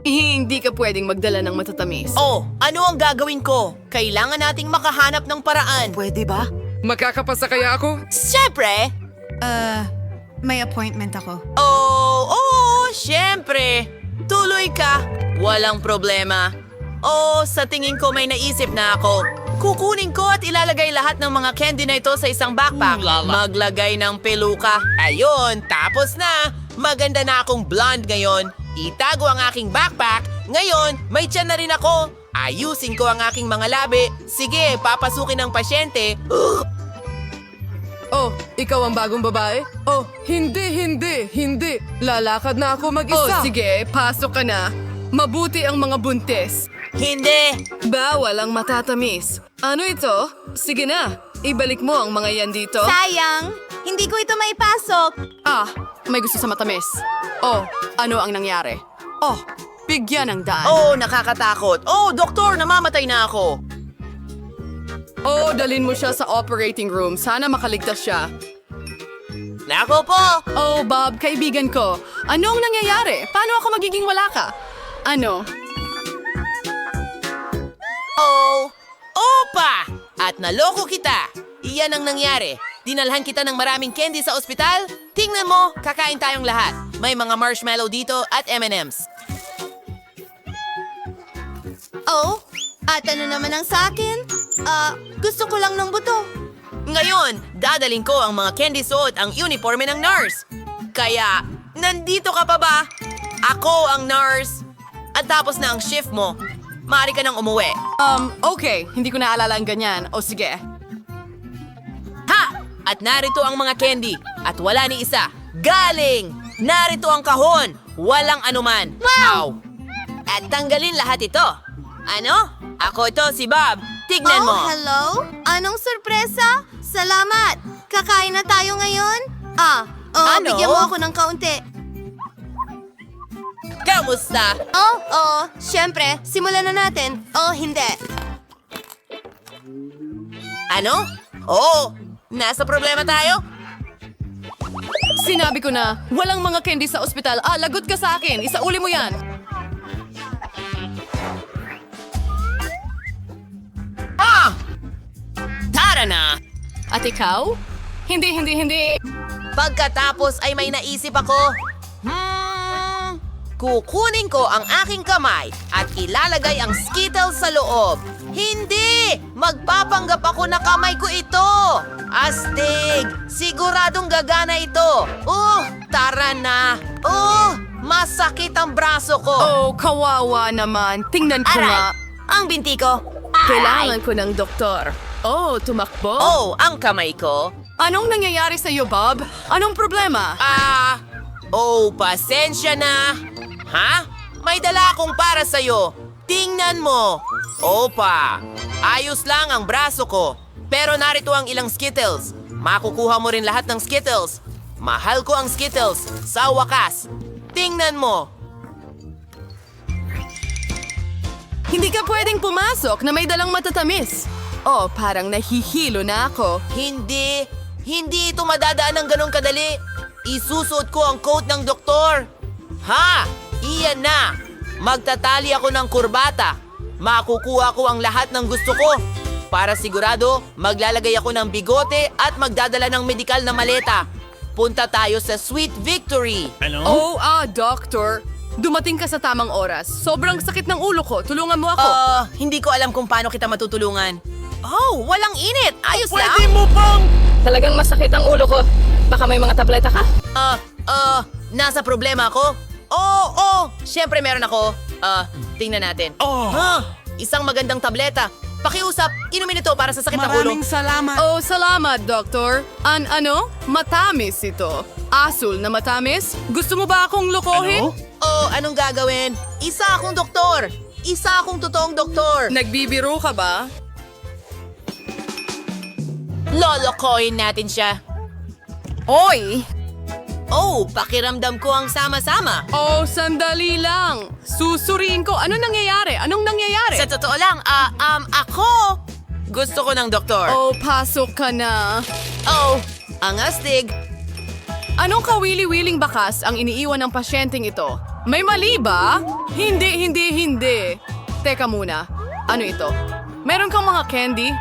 Hindi ka pwedeng magdala ng matatamis. Oh, ano ang gagawin ko? Kailangan nating makahanap ng paraan. Pwede ba? Makakapasa kaya ako? Siyempre! May appointment ako. Siyempre. Tuloy ka. Walang problema. Sa tingin ko may naisip na ako. Kukunin ko at ilalagay lahat ng mga candy na ito sa isang backpack. Maglagay ng peluka. Ayun, tapos na. Maganda na akong blonde ngayon. Itago ang aking backpack. Ngayon, may tiyan na rin ako. Ayusin ko ang aking mga labi. Sige, papasukin ng pasyente. Oh, ikaw ang bagong babae? Oh, hindi. Lalakad na ako mag-isa. Oh, sige, pasok ka na. Mabuti ang mga buntis. Hindi. Bawal ang matatamis. Ano ito? Sige na, ibalik mo ang mga yan dito. Sayang, hindi ko ito maipasok. May gusto sa matamis. Oh, ano ang nangyari? Oh, bigyan ng daan. Nakakatakot. Doktor, namamatay na ako. Oh, dalhin mo siya sa operating room. Sana makaligtas siya. Nako po. Oh, Bob, kaibigan ko. Anong nangyayari? Paano ako magiging wala ka? Ano? Opa! At naloko kita. Iyan ang nangyari. Dinalhan kita ng maraming candy sa ospital. Tingnan mo, kakain tayong lahat. May mga marshmallow dito at M&M's. Oh, at ano naman ang sa akin? Gusto ko lang ng buto. Ngayon, dadaling ko ang mga candy suot ang uniforme ng nurse. Kaya, nandito ka pa ba? Ako ang nurse. At tapos na ang shift mo. Maaari ka nang umuwi. Okay. Hindi ko naalala ang ganyan. O sige. Ha! At narito ang mga candy. At wala ni isa. Galing! Narito ang kahon. Walang anuman. Wow! At tanggalin lahat ito. Ano? Ako ito, si Bob. Tignan mo. Hello? Anong sorpresa? Salamat! Kakain na tayo ngayon? Ano? Bigyan mo ako ng kaunti. Kamusta? Siyempre, simulan na natin. Hindi. Ano? Nasa problema tayo? Sinabi ko na, walang mga candy sa ospital. Lagot ka sa akin. Isauli mo yan. Tara na! At ikaw? Hindi. Pagkatapos ay may naisip ako. Kukunin ko ang aking kamay at ilalagay ang Skittles sa loob. Hindi! Magpapanggap ako na kamay ko ito! Astig! Siguradong gagana ito! Tara na! Masakit ang braso ko! Oh, kawawa naman. Tingnan ko nga. Ang binti ko! Kailangan ko ng doktor. Oh, tumakbo? Ang kamay ko! Anong nangyayari sa iyo, Bob? Anong problema? Pasensya na! Ha? May dala akong para sa'yo. Tingnan mo. Opa, ayos lang ang braso ko. Pero narito ang ilang Skittles. Makukuha mo rin lahat ng Skittles. Mahal ko ang Skittles. Sa wakas. Tingnan mo. Hindi ka pwedeng pumasok na may dalang matatamis. Oh, parang nahihilo na ako. Hindi ito madadaan ng ganong kadali. Isusuot ko ang coat ng doktor. Ha? Iyan na. Magtatali ako ng kurbata. Makukuha ko ang lahat ng gusto ko. Para sigurado, maglalagay ako ng bigote at magdadala ng medikal na maleta. Punta tayo sa Sweet Victory. Doctor. Dumating ka sa tamang oras. Sobrang sakit ng ulo ko. Tulungan mo ako. Hindi ko alam kung paano kita matutulungan. Walang init. Ayos lang. Talagang masakit ang ulo ko. Baka may mga tableta ka? Nasa problema ako? Siyempre meron ako. Tingnan natin. Isang magandang tableta. Pakiusap, inumin ito para sa sakit ng ulo. Salamat. Oh, salamat, Doctor. Matamis ito. Asul na matamis? Gusto mo ba akong lokohin? Anong gagawin? Isa akong doktor. Isa akong totoong doktor. Nagbibiro ka ba? Lolokohin natin siya. Oy! Pakiramdam ko ang sama-sama. Oh, sandali lang. Susuriin ko. Anong nangyayari? Sa totoo lang, ako. Gusto ko ng doktor. Oh, pasok ka na. Ang astig. Anong kawili-wiling bakas ang iniiwan ng pasyenteng ito? May mali ba? Hindi. Teka muna. Ano ito? Meron kang mga candy?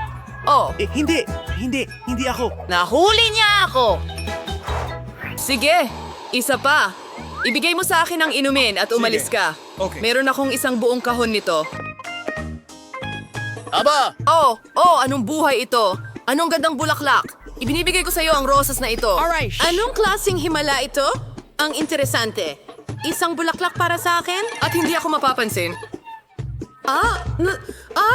Oh, Hindi ako. Nahuli niya ako! sige. Isa pa. Ibigay mo sa akin ang inumin at umalis ka. Okay. Meron akong isang buong kahon nito. Aba! Oh, anong buhay ito? Anong gandang bulaklak? Ibinibigay ko sa iyo ang rosas na ito. Alright. Anong klaseng himala ito? Ang interesante. Isang bulaklak para sa akin? At hindi ako mapapansin.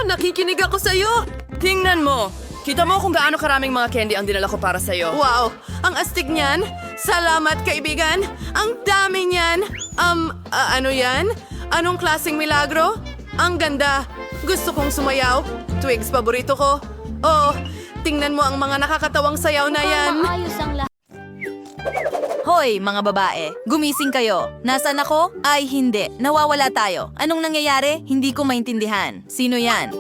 Nakikinig ako sa iyo. Tingnan mo. Kita mo kung gaano karaming mga candy ang dinala ko para sa iyo. Wow, ang astig niyan. Salamat, kaibigan. Ang dami niyan. Ano yan? Anong klaseng milagro? Ang ganda. Gusto kong sumayaw. Twigs, paborito ko. Oh, tingnan mo ang mga nakakatawang sayaw na yan. Hoy, mga babae, gumising kayo. Nasaan ako? Ay, hindi. Nawawala tayo. Anong nangyayari? Hindi ko maintindihan. Sino yan?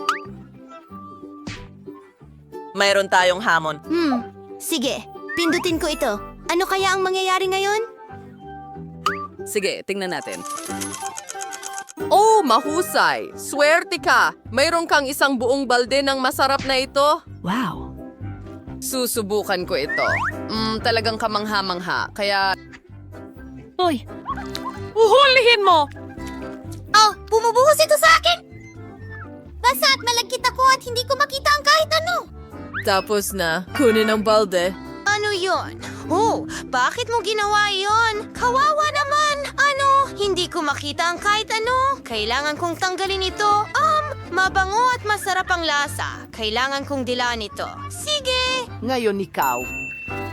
Mayroon tayong hamon. Sige, pindutin ko ito. Ano kaya ang mangyayari ngayon? Sige, tingnan natin. Oh, mahusay! Swerte ka! Mayroon kang isang buong balde ng masarap na ito. Wow. Susubukan ko ito. Talagang kamangha-mangha. Kaya... Hoy, uhulihin mo! Oh, bumubuhos ito sa akin! Basa at malagkit ako at hindi ko makita ang kahit ano. Tapos na, kunin ang balde. Ano yon? Oh, bakit mo ginawa yon? Kawawa naman! Ano? Hindi ko makita ang kahit ano. Kailangan kong tanggalin ito. Mabango at masarap ang lasa. Kailangan kong dilaan ito. Sige! Ngayon ikaw.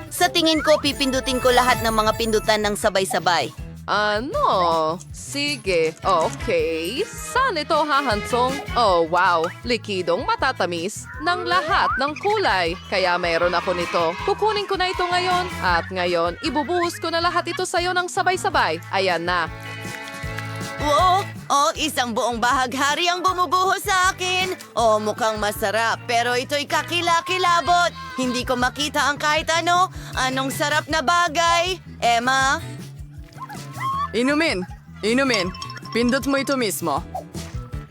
Sa tingin ko, pipindutin ko lahat ng mga pindutan ng sabay-sabay. Ano? Sige. Okay. Saan ito hahansong? Oh, wow. Likidong matatamis ng lahat ng kulay. Kaya mayroon ako nito. Kukunin ko na ito ngayon. At ngayon, ibubuhos ko na lahat ito sa'yo ng sabay-sabay. Ayan na. Isang buong bahaghari ang bumubuhos sa akin. Mukhang masarap, pero ito'y kakilakilabot. Hindi ko makita ang kahit ano. Anong sarap na bagay. Emma? Inumin. Pindot mo ito mismo.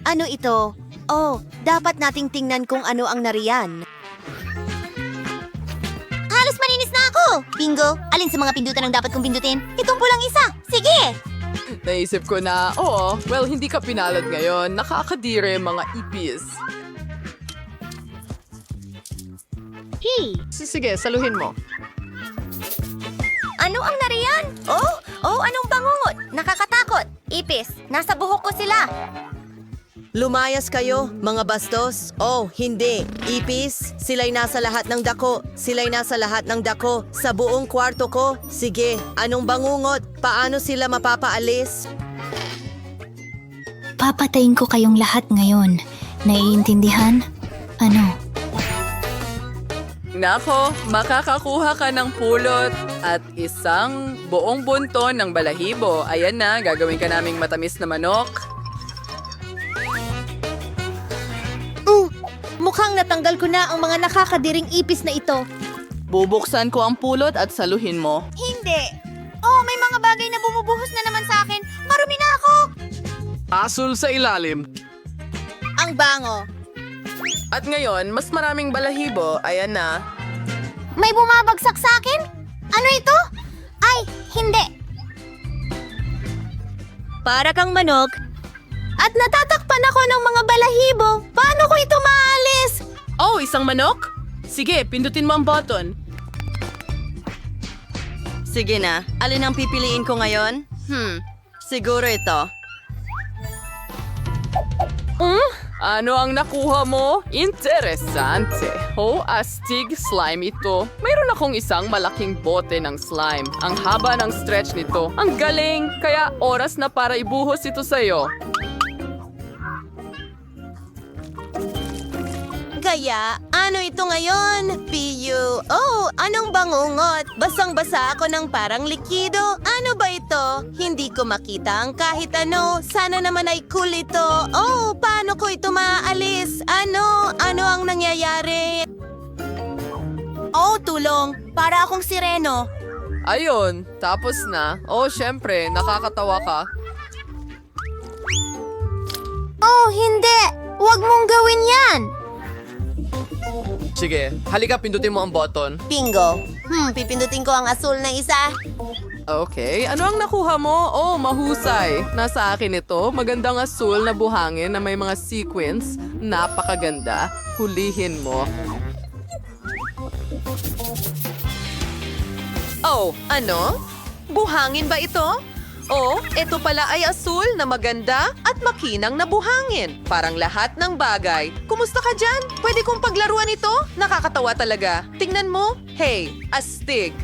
Ano ito? Oh, dapat nating tingnan kung ano ang nariyan. Halos maninis na ako! Bingo! Alin sa mga pindutan ang dapat kong pindutin? Itong pulang isa! Sige! Naisip ko na, hindi ka pinalad ngayon. Nakakadire mga ipis. Sige, saluhin mo. Ano ang nariyan? Anong bangungot? Nakakatakot. Ipis, nasa buhok ko sila. Lumayas kayo, mga bastos. Hindi. Ipis, sila'y nasa lahat ng dako. Sa buong kwarto ko. Sige, anong bangungot? Paano sila mapapaalis? Papatayin ko kayong lahat ngayon. Naiintindihan? Ano? Nako, makakakuha ka ng pulot at isang buong bunton ng balahibo. Ayan na, gagawin ka naming matamis na manok. Mukhang natanggal ko na ang mga nakakadiring ipis na ito. Bubuksan ko ang pulot at saluhin mo. Hindi. May mga bagay na bumubuhos na naman sa akin. Marumi na ako. Asul sa ilalim. Ang bango. At ngayon, mas maraming balahibo. Ayan na. May bumabagsak sa akin? Ano ito? Ay, hindi. Para kang manok. At natatakpan ako ng mga balahibo. Paano ko ito maalis? Oh, isang manok? Sige, pindutin mo ang button. Sige na, alin ang pipiliin ko ngayon? Siguro ito. Ano ang nakuha mo? Interesante. Astig slime ito. Mayroon akong isang malaking bote ng slime. Ang haba ng stretch nito. Ang galing! Kaya oras na para ibuhos ito sa'yo. Kaya, ano ito ngayon? Piyu. Anong bangungot? Basang-basa ako ng parang likido. Ano ba ito? Hindi ko makita ang kahit ano. Sana naman ay cool ito. Paano ko ito maaalis? Ano ang nangyayari? Tulong. Para akong sireno. Ayun, tapos na. Syempre, nakakatawa ka. gagawin yan? Sige, halika pindutin mo ang button. Bingo. Pipindutin ko ang asul na isa. Okay, ano ang nakuha mo? Oh, mahusay. Nasa akin ito. Magandang asul na buhangin na may mga sequins. Napakaganda. Hulihin mo. Oh, ano? Buhangin ba ito? Oh, ito pala ay asul na maganda at makinang na buhangin. Parang lahat ng bagay. Kumusta ka dyan? Pwede kong paglaruan ito? Nakakatawa talaga. Tingnan mo. Hey, astig.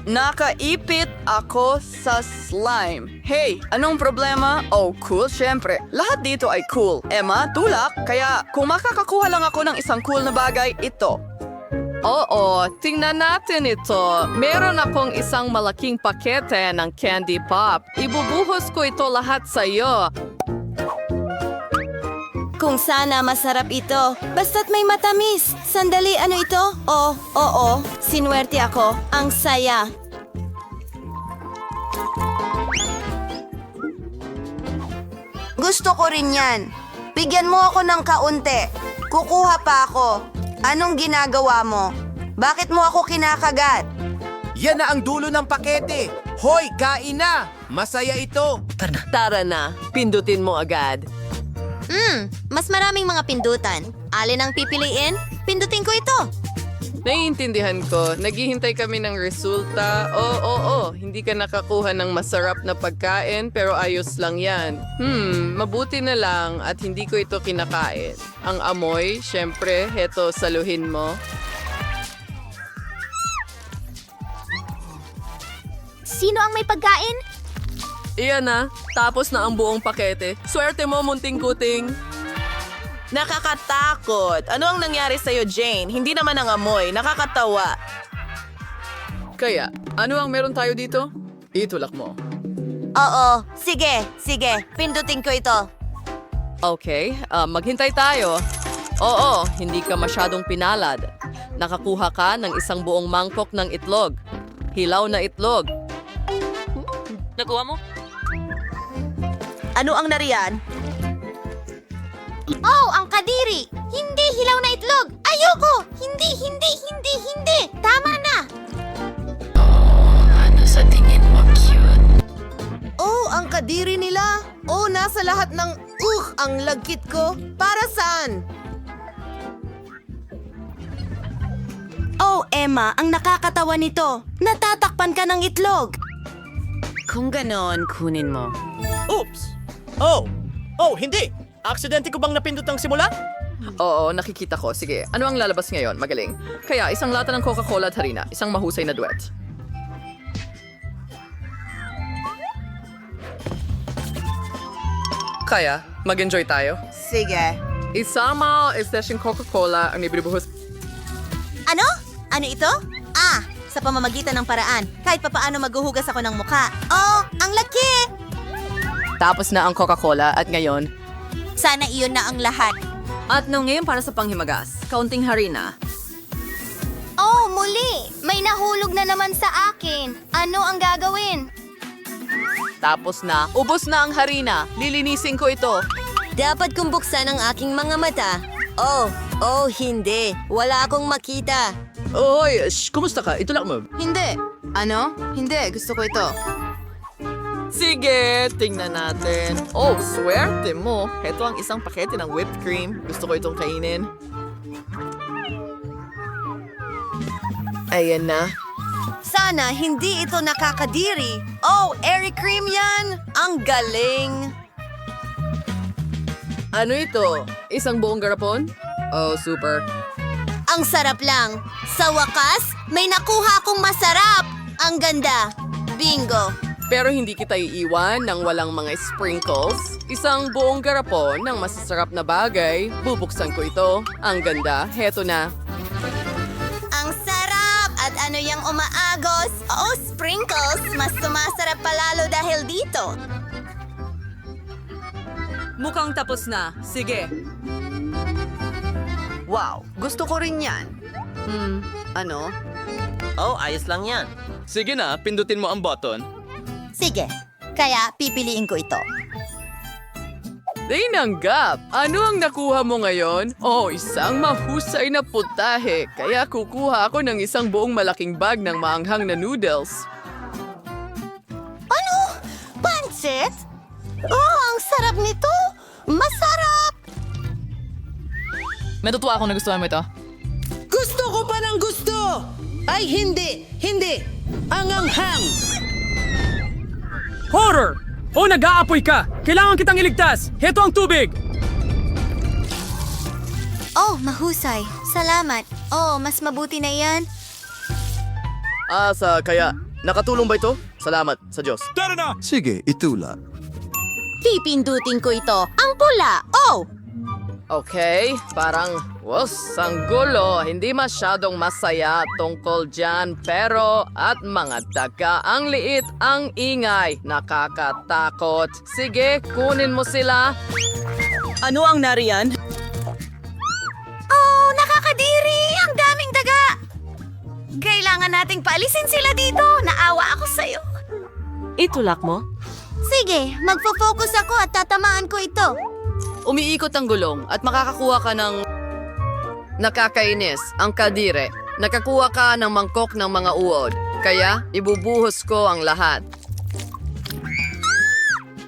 Nakaipit ako sa slime. Hey, anong problema? Oh, cool, syempre. Lahat dito ay cool. Emma, tulak. Kaya kung makakakuha lang ako ng isang cool na bagay, ito. Oo, tingnan natin ito. Meron akong isang malaking pakete ng candy pop. Ibubuhos ko ito lahat sa iyo. Kung sana masarap ito. Basta't may matamis. Sandali, ano ito? Oh, oo. Sinwerte ako. Ang saya. Gusto ko rin yan. Bigyan mo ako ng kaunti. Kukuha pa ako. Anong ginagawa mo? Bakit mo ako kinakagat? Yan na ang dulo ng pakete. Hoy, kain na! Masaya ito. Tara na, pindutin mo agad. Mas maraming mga pindutan. Alin ang pipiliin? Pindutin ko ito. Naiintindihan ko, naghihintay kami ng resulta. Oo, hindi ka nakakuha ng masarap na pagkain pero ayos lang yan. Mabuti na lang at hindi ko ito kinakain. Ang amoy, syempre, heto saluhin mo. Sino ang may pagkain? Iyan na, tapos na ang buong pakete. Swerte mo, munting kuting. Nakakatakot. Ano ang nangyari sa'yo, Jane? Hindi naman ang amoy. Nakakatawa. Kaya, ano ang meron tayo dito? Itulak mo. Oo. Sige. Pindutin ko ito. Okay, maghintay tayo. Oo, hindi ka masyadong pinalad. Nakakuha ka ng isang buong mangkok ng itlog. Hilaw na itlog. Nakuha mo? Ano ang nariyan? Oh, ang kadiri! Hindi hilaw na itlog! Ayoko! Hindi! Tama na! Oh, ang kadiri nila. Oh, nasa lahat ng ang lagkit ko. Para saan? Oh, Emma, ang nakakatawa nito. Natatakpan ka ng itlog. Kung ganon, kunin mo. Oops! Oh, hindi! Aksidente ko bang napindot ang simula? Oo, nakikita ko. Sige, ano ang lalabas ngayon? Magaling. Kaya, isang lata ng Coca-Cola at harina. Isang mahusay na duet. Kaya, mag-enjoy tayo. Sige. Isama station Coca-Cola ang ibinubuhos. Ano? Ano ito? Sa pamamagitan ng paraan. Kahit papaano maghuhugas ako ng mukha. Oh, ang laki! Tapos na ang Coca-Cola at ngayon. Sana iyon na ang lahat. At ngayon para sa panghimagas. Kaunting harina. Oh, muli! May nahulog na naman sa akin. Ano ang gagawin? Tapos na. Ubos na ang harina. Lilinisin ko ito. Dapat kong buksan ang aking mga mata. Oh, hindi. Wala akong makita. Oy, kumusta ka? Itulak mo. Hindi. Ano? Hindi. Gusto ko ito. Sige, tingnan natin. Oh, swerte mo. Ito ang isang pakete ng whipped cream. Gusto ko itong kainin. Ayan na. Sana hindi ito nakakadiri. Oh, airy cream yan. Ang galing. Ano ito? Isang buong garapon? Oh, super. Ang sarap lang. Sa wakas, may nakuha akong masarap. Ang ganda. Bingo. Pero hindi kita iiwan ng walang mga sprinkles. Isang buong garapon ng masasarap na bagay. Bubuksan ko ito. Ang ganda. Heto na. Ang sarap! At ano yung umaagos? Oh, sprinkles! Mas sumasarap palalo dahil dito. Mukhang tapos na. Sige. Wow, gusto ko rin yan. Ano? Oh, ayos lang yan. Sige na, pindutin mo ang button. Sige, kaya pipiliin ko ito. Tinanggap! Ano ang nakuha mo ngayon? Oh, isang mahusay na putahe. Kaya kukuha ako ng isang buong malaking bag ng maanghang na noodles. Ano? Pancit? Oh, ang sarap nito! Masarap! Natutuwa akong nagustuhan mo ito. Gusto ko pa ng gusto! Ay, hindi! Hindi! Ang anghang! Horror! O nag-aapoy ka! Kailangan kitang iligtas! Heto ang tubig! Oh, mahusay. Salamat. Oh, mas mabuti na yan. Kaya, nakatulong ba ito? Salamat sa Diyos. Sige, itula. Pipindutin ko ito. Ang pula! Oh! Okay, parang, ang gulo, hindi masyadong masaya tungkol dyan, pero at mga daga, ang liit, ang ingay, nakakatakot. Sige, kunin mo sila. Ano ang nariyan? Oh, nakakadiri! Ang daming daga! Kailangan nating paalisin sila dito. Naawa ako sa'yo. Itulak mo? Sige, magfo-focus ako at tatamaan ko ito. Umiikot ang gulong at makakakuha ka ng nakakainis, ang kadire. Nakakuha ka ng mangkok ng mga uod. Kaya, ibubuhos ko ang lahat.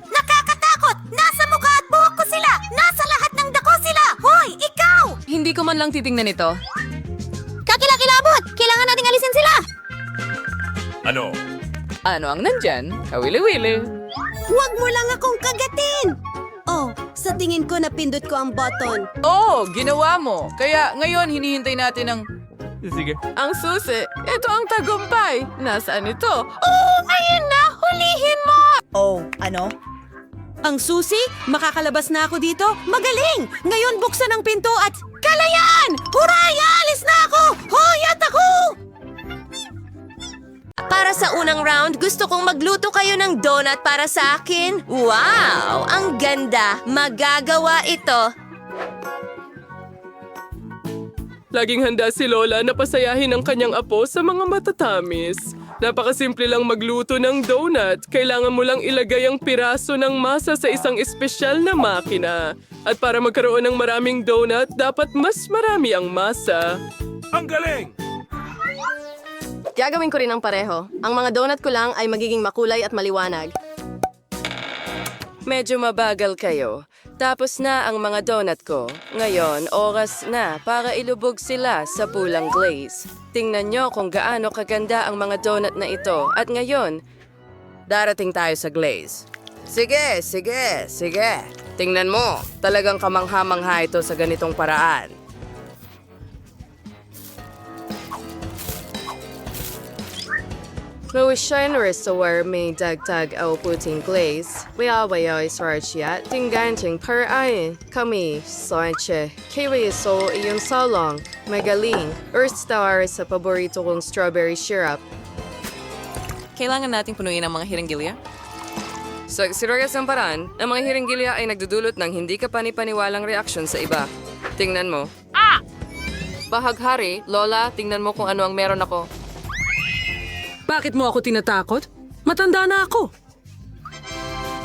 Nakakatakot! Nasa mukha at buhok ko sila! Nasa lahat ng dako sila! Hoy, ikaw! Hindi ko man lang titingnan ito. Kakilakilabot! Kailangan nating alisin sila! Ano ang nandyan? Kawili-wili. Huwag mo lang akong kagatin! Oh, sa tingin ko napindot ko ang button. Oh, ginawa mo. Kaya ngayon hinihintay natin ang... Sige. Ang susi. Ito ang tagumpay. Nasaan ito? Oh, ayun na! Hulihin mo! Oh, ano? Ang susi? Makakalabas na ako dito? Magaling! Ngayon buksan ang pinto at... Kalayaan! Huray! Alis na ako! Hoy, at ako! Para sa unang round, gusto kong magluto kayo ng donut para sa akin. Wow! Ang ganda! Magagawa ito. Laging handa si Lola na pasayahin ang kanyang apo sa mga matatamis. Napakasimple lang magluto ng donut. Kailangan mo lang ilagay ang piraso ng masa sa isang espesyal na makina. At para magkaroon ng maraming donut, dapat mas marami ang masa. Gagawin ko rin ang pareho. Ang mga donut ko lang ay magiging makulay at maliwanag. Medyo mabagal kayo. Tapos na ang mga donut ko. Ngayon, oras na para ilubog sila sa pulang glaze. Tingnan nyo kung gaano kaganda ang mga donut na ito. At ngayon, darating tayo sa glaze. Sige. Tingnan mo, talagang kamangha-mangha ito sa ganitong paraan. Mawisyay sa war may dagdag au puting glaze. Wayawayaw sarchia, tingganting paraan. Kami, sanche. Kiwi so iyong salong. Magaling. Earth Star sa paborito kong strawberry syrup. Kailangan nating punuin ang mga hiringgilya? Sa serious ng paraan, ang mga hiringgilya ay nagdudulot ng hindi ka panipaniwalang reaksyon sa iba. Tingnan mo. Bahaghari, Lola, tingnan mo kung ano ang meron ako. Bakit mo ako tinatakot? Matanda na ako.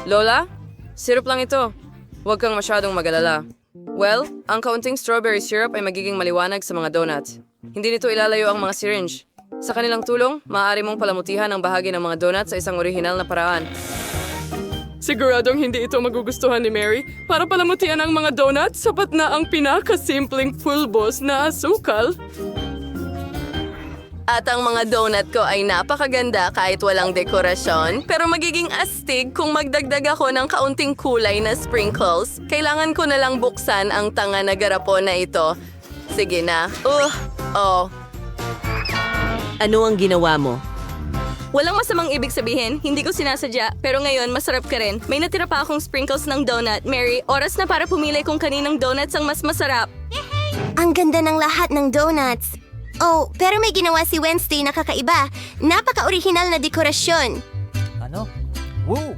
Lola, syrup lang ito. Huwag kang masyadong mag-alala. Well, ang kaunting strawberry syrup ay magiging maliwanag sa mga donuts. Hindi nito ilalayo ang mga syringe. Sa kanilang tulong, maaari mong palamutihan ang bahagi ng mga donuts sa isang orihinal na paraan. Siguradong hindi ito magugustuhan ni Mary. Para palamutian ang mga donuts, sapat na ang pinakasimpleng pulbos na asukal. At ang mga donut ko ay napakaganda kahit walang dekorasyon. Pero magiging astig kung magdagdag ako ng kaunting kulay na sprinkles. Kailangan ko na lang buksan ang tanga na garapon na ito. Sige na. Ano ang ginawa mo? Walang masamang ibig sabihin, hindi ko sinasadya, pero ngayon masarap ka rin. May natira pa akong sprinkles ng donut. Mary, oras na para pumili kung kaninang donuts ang mas masarap. Ang ganda ng lahat ng donuts. Oh, pero may ginawa si Wednesday na kakaiba. Napaka-orihinal na dekorasyon. Ano? Woo!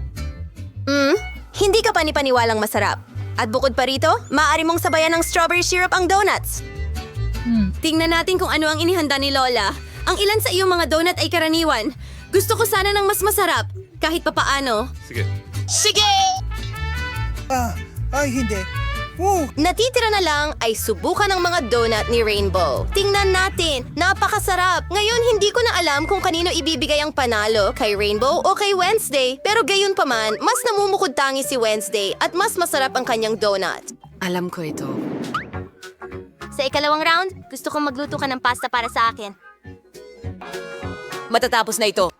Hindi ka panipaniwalang masarap. At bukod pa rito, maaari mong sabayan ng strawberry syrup ang donuts. Tingnan natin kung ano ang inihanda ni Lola. Ang ilan sa iyong mga donut ay karaniwan. Gusto ko sana ng mas masarap, kahit papaano. Sige. Sige! Natitira na lang ay subukan ng mga donut ni Rainbow. Tingnan natin, napakasarap. Ngayon hindi ko na alam kung kanino ibibigay ang panalo, kay Rainbow o kay Wednesday. Pero gayon pa man, mas namumukod tangi si Wednesday at mas masarap ang kanyang donut. Alam ko ito. Sa ikalawang round, gusto kong magluto ka ng pasta para sa akin. Matatapos na ito.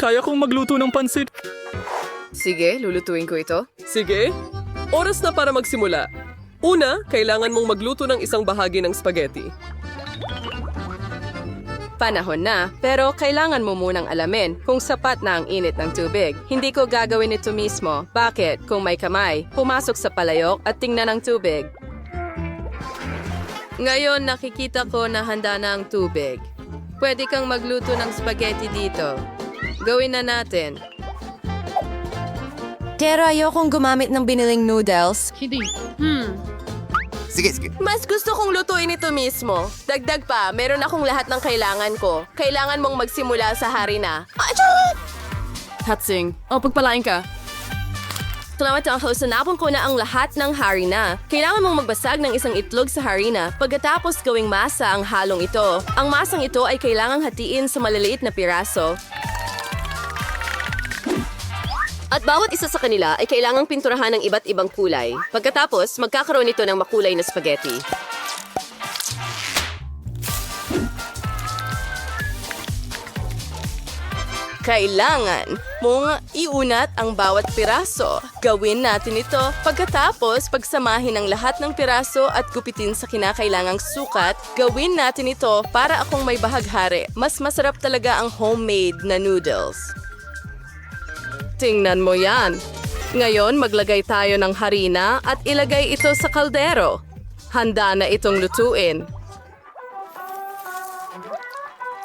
Kaya kong magluto ng pansit. Sige, lulutuin ko ito. Sige. Oras na para magsimula. Una, kailangan mong magluto ng isang bahagi ng spaghetti. Panahon na, pero kailangan mo munang alamin kung sapat na ang init ng tubig. Hindi ko gagawin ito mismo. Bakit? Kung may kamay, pumasok sa palayok at tingnan ang tubig. Ngayon nakikita ko na handa na ang tubig. Pwede kang magluto ng spaghetti dito. Gawin na natin. Pero ayokong gumamit ng biniling noodles. Sige, sige. Mas gusto kong lutuin ito mismo. Dagdag pa, meron akong lahat ng kailangan ko. Kailangan mong magsimula sa harina. Hatsing, pagpalain ka. Salamat ang host, napon ko na ang lahat ng harina. Kailangan mong magbasag ng isang itlog sa harina. Pagkatapos gawing masa ang halong ito. Ang masang ito ay kailangang hatiin sa maliliit na piraso. At bawat isa sa kanila ay kailangang pinturahan ng iba't ibang kulay. Pagkatapos, magkakaroon ito ng makulay na spaghetti. Kailangan mong iunat ang bawat piraso. Gawin natin ito. Pagkatapos, pagsamahin ang lahat ng piraso at gupitin sa kinakailangang sukat, gawin natin ito para akong may bahaghari. Mas masarap talaga ang homemade na noodles. Tingnan mo yan. Ngayon, maglagay tayo ng harina at ilagay ito sa kaldero. Handa na itong lutuin.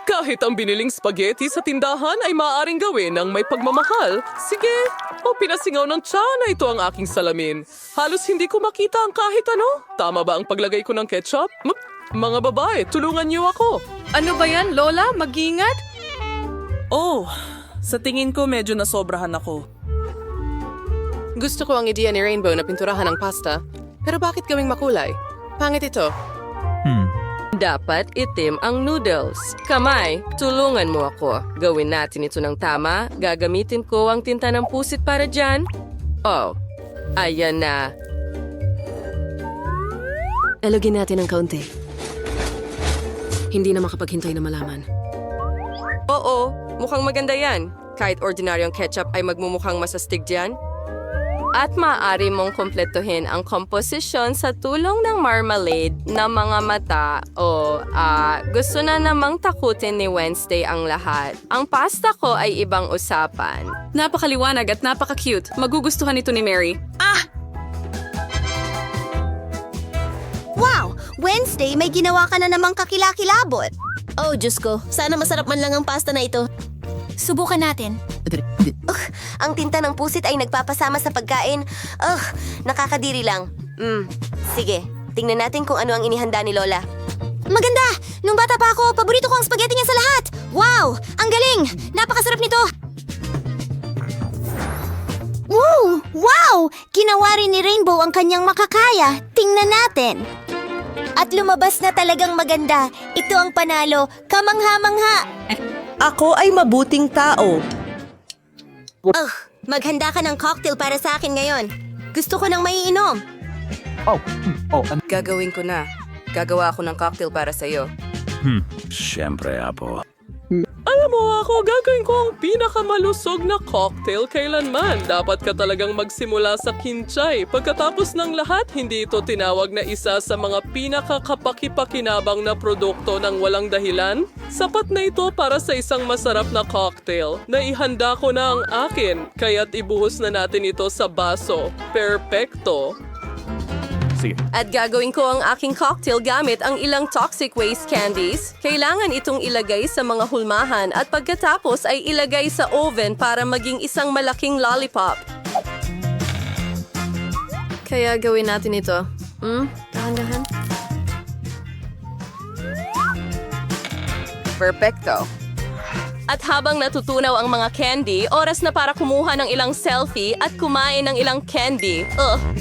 Kahit ang biniling spaghetti sa tindahan ay maaaring gawin ng may pagmamahal. Sige, pinasingaw ng tiyan na ito ang aking salamin. Halos hindi ko makita ang kahit ano. Tama ba ang paglagay ko ng ketchup? Mga babae, tulungan niyo ako. Ano ba yan, Lola? Mag-ingat? Sa tingin ko medyo nasobrahan ako. Gusto ko ang ideya ni Rainbow na pinturahan ng pasta. Pero bakit gawing makulay? Pangit ito. Dapat itim ang noodles. Kamay, tulungan mo ako. Gawin natin ito ng tama. Gagamitin ko ang tinta ng pusit para dyan. Ayan na. Alugin natin ng kaunti. Hindi na makapaghintay na malaman. Oo, mukhang maganda yan. Kahit ordinaryong ketchup ay magmumukhang masastig dyan. At maaari mong kumpletuhin ang komposisyon sa tulong ng marmalade na mga mata gusto na namang takutin ni Wednesday ang lahat. Ang pasta ko ay ibang usapan. Napakaliwanag at napaka-cute. Magugustuhan ito ni Mary. Wow! Wednesday, may ginawa ka na namang kakilakilabot. Oh, Diyos ko. Sana masarap man lang ang pasta na ito. Subukan natin. Ang tinta ng pusit ay nagpapasama sa pagkain. Nakakadiri lang. Sige, tingnan natin kung ano ang inihanda ni Lola. Maganda! Nung bata pa ako, paborito ko ang spaghetti niya sa lahat. Wow! Ang galing! Napakasarap nito! Wow! Ginawa rin ni Rainbow ang kanyang makakaya. Tingnan natin. At lumabas na talagang maganda. Ito ang panalo. Kamangha-mangha. Ako ay mabuting tao. Maghanda ka ng cocktail para sa akin ngayon. Gusto ko ng maiinom. Gagawin ko na. Gagawa ako ng cocktail para sa'yo. Siyempre, Apo. Alam mo, ako gagawin ko ang pinakamalusog na cocktail kailanman. Dapat ka talagang magsimula sa kinchay. Pagkatapos ng lahat, hindi ito tinawag na isa sa mga pinakakapakipakinabang na produkto ng walang dahilan. Sapat na ito para sa isang masarap na cocktail. Naihanda ko na ang akin, kaya't ibuhos na natin ito sa baso. Perpekto! At gagawin ko ang aking cocktail gamit ang ilang toxic waste candies. Kailangan itong ilagay sa mga hulmahan at pagkatapos ay ilagay sa oven para maging isang malaking lollipop. Kaya gawin natin ito. Dahan-dahan. Perfecto. At habang natutunaw ang mga candy, oras na para kumuha ng ilang selfie at kumain ng ilang candy.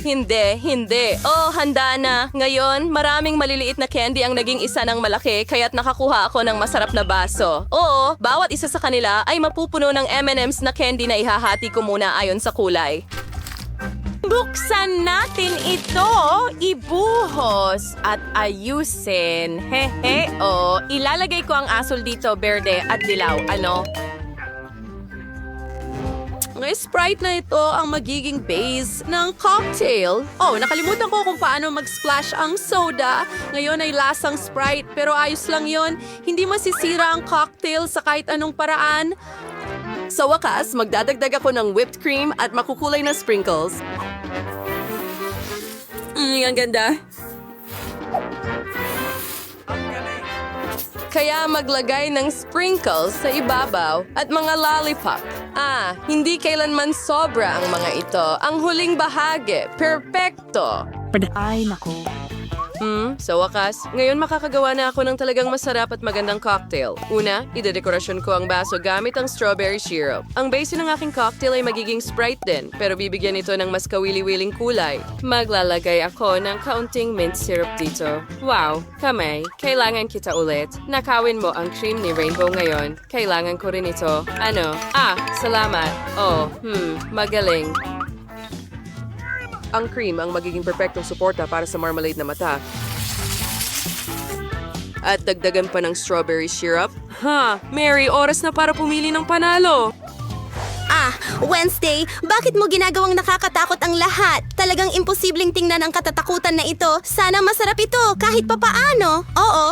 Hindi. Handa na. Ngayon, maraming maliliit na candy ang naging isa ng malaki kaya't nakakuha ako ng masarap na baso. Oo, bawat isa sa kanila ay mapupuno ng M&M's na candy na ihahati ko muna ayon sa kulay. Buksan natin ito, ibuhos at ayusin. Ilalagay ko ang asol dito, berde at dilaw. Ano? Ang Sprite na ito ang magiging base ng cocktail. Nakalimutan ko kung paano mag-splash ang soda. Ngayon ay lasang Sprite, pero ayos lang yon. Hindi masisira ang cocktail sa kahit anong paraan. Sa wakas, magdadagdag ako ng whipped cream at makukulay na sprinkles. Ang ganda. Kaya maglagay ng sprinkles sa ibabaw at mga lollipop. Hindi kailanman sobra ang mga ito. Ang huling bahagi, perpekto. Ay, nako. Sa wakas, ngayon makakagawa na ako ng talagang masarap at magandang cocktail. Una, idedekorasyon ko ang baso gamit ang strawberry syrup. Ang base ng aking cocktail ay magiging Sprite din, pero bibigyan ito ng mas kawili-wiling kulay. Maglalagay ako ng kaunting mint syrup dito. Wow, kamay, kailangan kita ulit. Nakawin mo ang cream ni Rainbow ngayon. Kailangan ko rin ito. Salamat. Magaling. Ang cream ang magiging perpektong suporta para sa marmalade na mata. At dagdagan pa ng strawberry syrup. Mary, oras na para pumili ng panalo. Wednesday, bakit mo ginagawang nakakatakot ang lahat? Talagang imposibleng tingnan ang katatakutan na ito. Sana masarap ito, kahit papaano. Oo,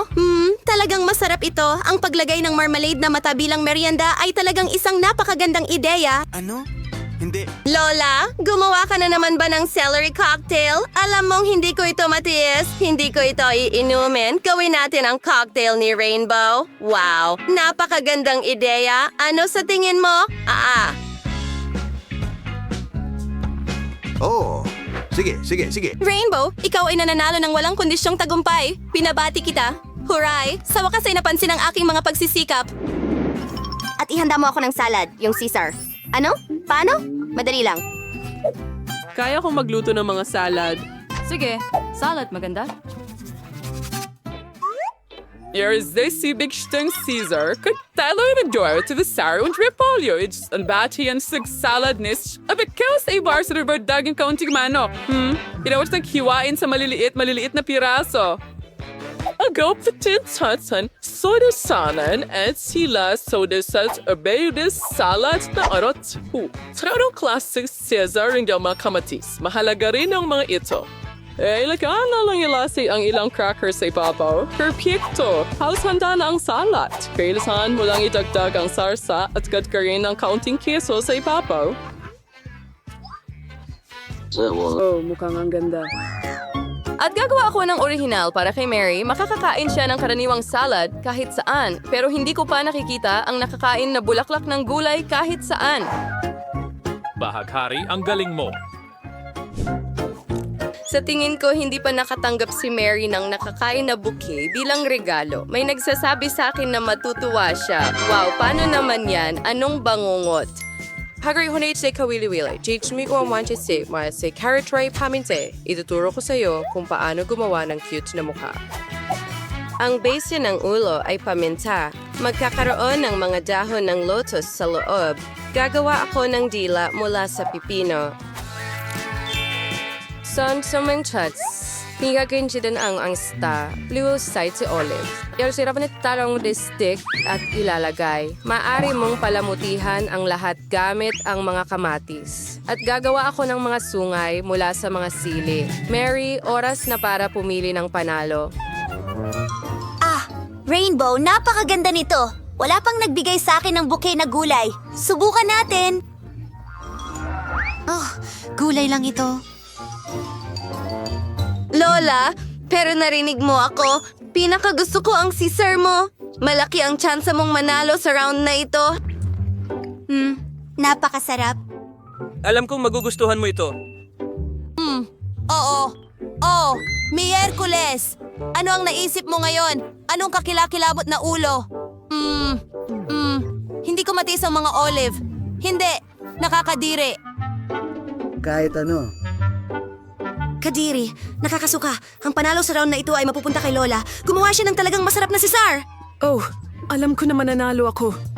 talagang masarap ito. Ang paglagay ng marmalade na mata bilang merienda ay talagang isang napakagandang ideya. Ano? Hindi. Lola, gumawa ka na naman ba ng celery cocktail? Alam mong hindi ko ito matiis. Hindi ko ito iinumin. Gawin natin ang cocktail ni Rainbow. Wow, napakagandang ideya. Ano sa tingin mo? Sige. Rainbow, ikaw ay nananalo ng walang kondisyong tagumpay. Pinabati kita. Huray! Sa wakas ay napansin ang aking mga pagsisikap. At ihanda mo ako ng salad, yung Caesar. Ano? Paano? Madali lang. Kaya kong magluto ng mga salad. Sige, salad maganda. Irresistible Caesar, katalo na door to the Saro und Repolyo. It's an bati and sig salad nish. Abikaw sa ibar sa daging kaunting manok. Pinawat ng hiwain sa maliliit na piraso. Agaw petit tatsan, soda sanan, at sila soda sat abayudis salad na arot. Trano classic Caesar ng mga kamatis. Mahalaga rin ang mga ito. Ilagyan na lang ilasi ang ilang crackers sa ibabaw. Perfecto! Halos handa na ang salad. Kailangan mo lang idagdag ang sarsa at gadgarin ng kaunting keso sa ibabaw. Mukhang ang ganda. At gagawa ako ng orihinal para kay Mary. Makakakain siya ng karaniwang salad kahit saan. Pero hindi ko pa nakikita ang nakakain na bulaklak ng gulay kahit saan. Bahaghari, ang galing mo. Sa tingin ko, hindi pa nakatanggap si Mary ng nakakain na bouquet bilang regalo. May nagsasabi sa akin na matutuwa siya. Wow, paano naman yan? Anong bangungot? Hagari hunay say kawili-wili. Teach me kung wanted say, say carrot tray paminte. Ituturo ko sa iyo kung paano gumawa ng cute na mukha. Ang base ng ulo ay paminta. Magkakaroon ng mga dahon ng lotus sa loob. Gagawa ako ng dila mula sa pipino. Son sumang chats. Hingagin din ang angsta. Blue side si olive. Yarsirap na tarong stick at ilalagay. Maari mong palamutihan ang lahat gamit ang mga kamatis. At gagawa ako ng mga sungay mula sa mga sili. Mary, oras na para pumili ng panalo. Rainbow, napakaganda nito. Wala pang nagbigay sa akin ng bouquet na gulay. Subukan natin. Gulay lang ito. Lola, pero narinig mo ako. Pinakagusto ko ang Caesar mo. Malaki ang tsansa mong manalo sa round na ito. Napakasarap. Alam kong magugustuhan mo ito. Oo, Miyerkules. Ano ang naisip mo ngayon? Anong kakilakilabot na ulo? Hindi ko matiis ang mga olive. Hindi. Nakakadiri. Kahit ano. Kadiri, nakakasuka. Ang panalo sa round na ito ay mapupunta kay Lola. Gumawa siya ng talagang masarap na sisar. Oh, alam ko na mananalo ako.